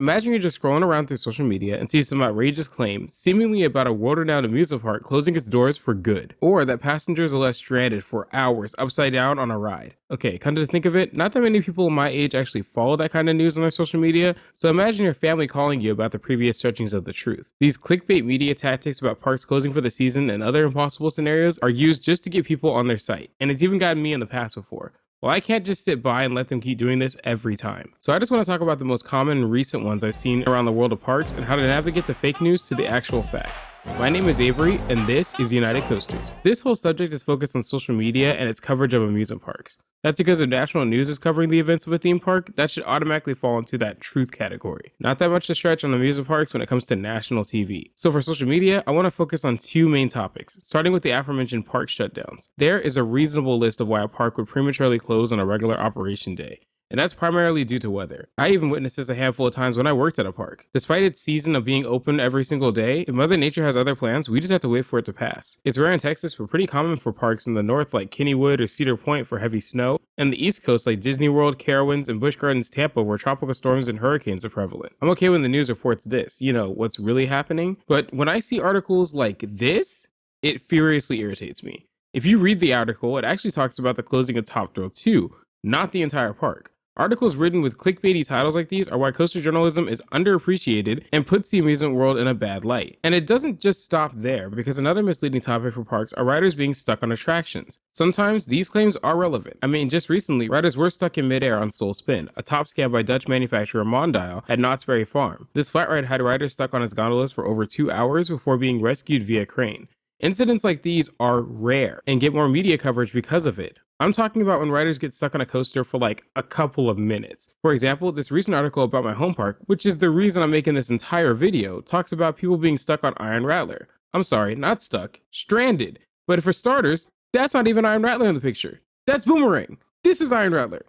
Imagine you're just scrolling around through social media and see some outrageous claim, seemingly about a world-renowned amusement park closing its doors for good, or that passengers are left stranded for hours upside down on a ride. Okay, come to think of it, not that many people my age actually follow that kind of news on their social media, so imagine your family calling you about the previous stretchings of the truth. These clickbait media tactics about parks closing for the season and other impossible scenarios are used just to get people on their site, and it's even gotten me in the past before. Well, I can't just sit by and let them keep doing this every time. So I just want to talk about the most common and recent ones I've seen around the world of parks and how to navigate the fake news to the actual facts. My name is Avery, and this is United Coasters. This whole subject is focused on social media and its coverage of amusement parks. That's because if national news is covering the events of a theme park, that should automatically fall into that truth category. Not that much to stretch on amusement parks when it comes to national TV. So for social media, I want to focus on two main topics, starting with the aforementioned park shutdowns. There is a reasonable list of why a park would prematurely close on a regular operation day, and that's primarily due to weather. I even witnessed this a handful of times when I worked at a park. Despite its season of being open every single day, if Mother Nature has other plans, we just have to wait for it to pass. It's rare in Texas, but pretty common for parks in the north like Kennywood or Cedar Point for heavy snow, and the east coast like Disney World, Carowinds, and Busch Gardens Tampa where tropical storms and hurricanes are prevalent. I'm okay when the news reports this, what's really happening, but when I see articles like this, it furiously irritates me. If you read the article, it actually talks about the closing of Top Thrill 2, not the entire park. Articles written with clickbaity titles like these are why coaster journalism is underappreciated and puts the amusement world in a bad light. And it doesn't just stop there, because another misleading topic for parks are riders being stuck on attractions. Sometimes these claims are relevant. I mean, just recently, riders were stuck in midair on Soul Spin, a top scam by Dutch manufacturer Mondial at Knott's Berry Farm. This flat ride had riders stuck on its gondolas for over 2 hours before being rescued via crane. Incidents like these are rare and get more media coverage because of it. I'm talking about when riders get stuck on a coaster for like a couple of minutes. For example, this recent article about my home park, which is the reason I'm making this entire video, talks about people being stuck on Iron Rattler. I'm sorry, not stuck, stranded. But for starters, that's not even Iron Rattler in the picture. That's Boomerang. This is Iron Rattler.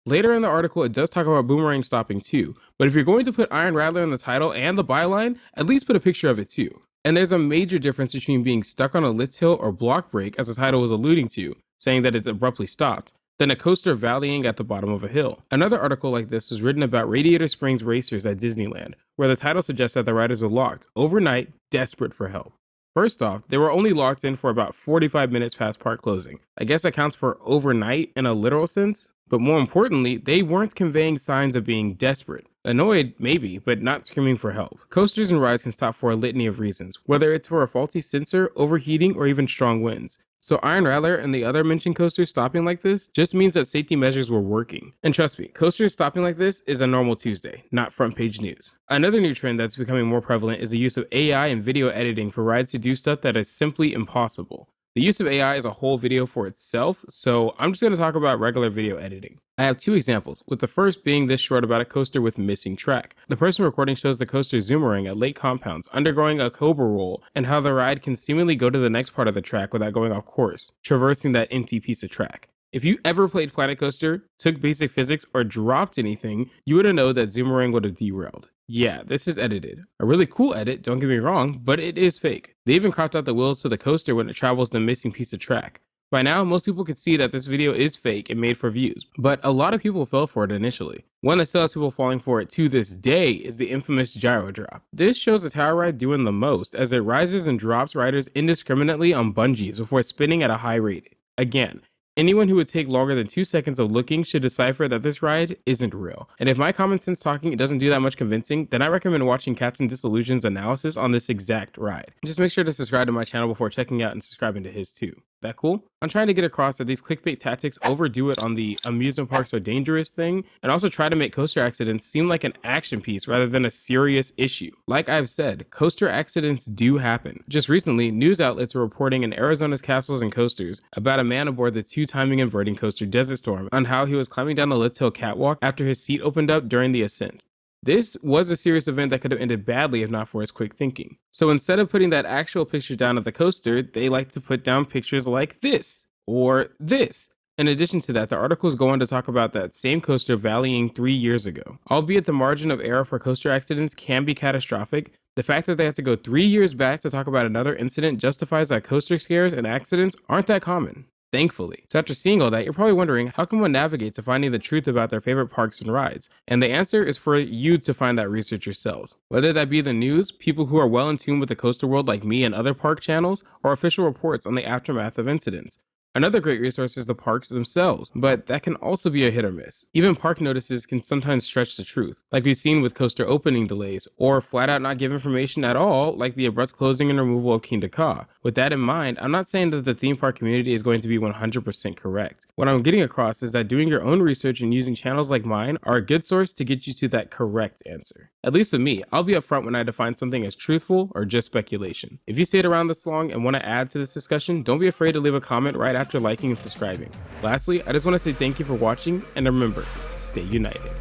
Later in the article, it does talk about Boomerang stopping too, but if you're going to put Iron Rattler in the title and the byline, at least put a picture of it too. And there's a major difference between being stuck on a lit hill or block break, as the title was alluding to, saying that it abruptly stopped, than a coaster valleying at the bottom of a hill. Another article like this was written about Radiator Springs Racers at Disneyland, where the title suggests that the riders were locked overnight, desperate for help. First off, they were only locked in for about 45 minutes past park closing. I guess that counts for overnight in a literal sense, but more importantly, they weren't conveying signs of being desperate. Annoyed, maybe, but not screaming for help. Coasters and rides can stop for a litany of reasons, whether it's for a faulty sensor, overheating, or even strong winds. So Iron Rattler and the other mentioned coasters stopping like this just means that safety measures were working. And trust me, coasters stopping like this is a normal Tuesday, not front page news. Another new trend that's becoming more prevalent is the use of AI and video editing for rides to do stuff that is simply impossible. The use of AI is a whole video for itself, so I'm just going to talk about regular video editing. I have two examples, with the first being this short about a coaster with missing track. The person recording shows the coaster Zoomerang at Lake Compounds, undergoing a cobra roll, and how the ride can seemingly go to the next part of the track without going off course, traversing that empty piece of track. If you ever played Planet Coaster, took basic physics, or dropped anything, you would have known that Zoomerang would have derailed. Yeah, this is edited. A really cool edit, don't get me wrong, but it is fake. They even cropped out the wheels to the coaster when it travels the missing piece of track. By now, most people can see that this video is fake and made for views, but a lot of people fell for it initially. One that still has people falling for it to this day is the infamous gyro drop. This shows the tower ride doing the most as it rises and drops riders indiscriminately on bungees before spinning at a high rate. Again, anyone who would take longer than 2 seconds of looking should decipher that this ride isn't real. And if my common sense talking doesn't do that much convincing, then I recommend watching Captain Disillusion's analysis on this exact ride. Just make sure to subscribe to my channel before checking out and subscribing to his too. That cool? I'm trying to get across that these clickbait tactics overdo it on the amusement parks are dangerous thing, and also try to make coaster accidents seem like an action piece rather than a serious issue. Like I've said, coaster accidents do happen. Just recently, news outlets were reporting in Arizona's Castles and Coasters about a man aboard the two-timing inverting coaster Desert Storm on how he was climbing down the Litz Hill catwalk after his seat opened up during the ascent. This was a serious event that could have ended badly if not for his quick thinking. So instead of putting that actual picture down of the coaster, they like to put down pictures like this, or this. In addition to that, the articles go on to talk about that same coaster valleying 3 years ago. Albeit the margin of error for coaster accidents can be catastrophic, the fact that they have to go 3 years back to talk about another incident justifies that coaster scares and accidents aren't that common. thankfully. So after seeing all that, you're probably wondering, how can one navigate to finding the truth about their favorite parks and rides? And the answer is for you to find that research yourselves. Whether that be the news, people who are well in tune with the coaster world like me and other park channels, or official reports on the aftermath of incidents. Another great resource is the parks themselves, but that can also be a hit or miss. Even park notices can sometimes stretch the truth, like we've seen with coaster opening delays, or flat out not give information at all, like the abrupt closing and removal of King Ka. With that in mind, I'm not saying that the theme park community is going to be 100% correct. What I'm getting across is that doing your own research and using channels like mine are a good source to get you to that correct answer. At least with me, I'll be upfront when I define something as truthful or just speculation. If you stayed around this long and want to add to this discussion, don't be afraid to leave a comment right after liking and subscribing. Lastly, I just want to say thank you for watching, and remember, stay united.